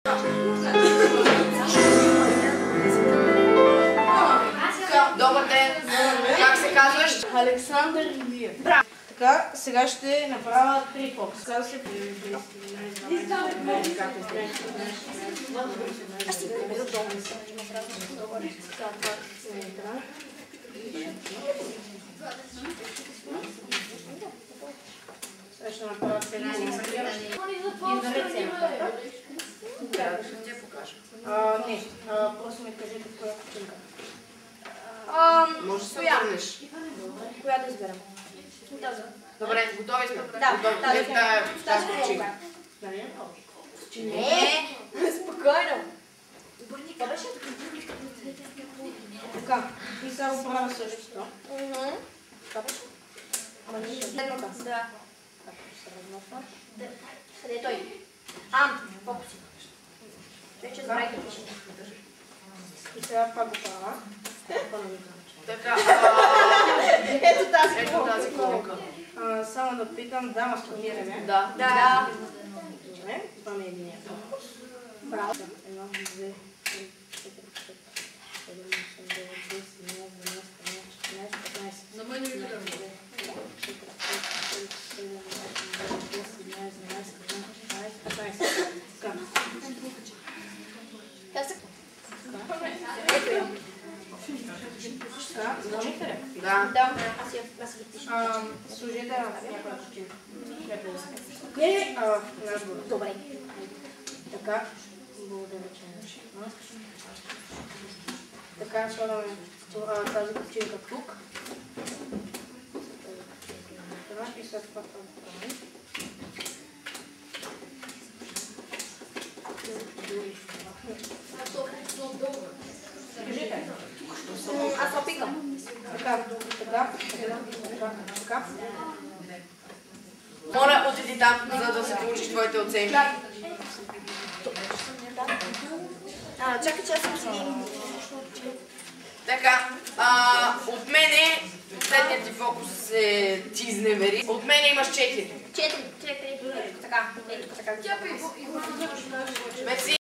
Добър ден! Как се казваш? Александър Илиев. Браво! Така, сега ще направя 3 фокуса. Казва се... Сега ще направя 5 Ще ти покажа. Не, просто ми кажете в коя картинка. Може да се обърнеш. Коя да изберем? Добре, готови сме? Да, тази картинка. Не, спокойно. Така, и само правя същото. Следното. Да. Къде е той? Фокуси. Вече забравих да пише. И сега пак го правя. Така, Ето тази колонка. Само да питам, да, мастурбираме. Да. Добре, това ми е единия фокус. Браво. 1, 2, 3, 4, 5, 7, 8, 9, 10, 11, 12, 13, 14, 15. На мен не видим. 15. Да. Аз ги пиша. Служете някоя картинка. Не, добре. Така, благодаря, че така, слагаме тази картинка тук. И след това това правим. Аз опикам. Така. Моля, отиди там, за да се получиш твоите оценки. Чакай, че аз съм си. Така, от мене следният ти фокус е ти изневери. От мене имаш 4. 4. Така. Така. Мерси.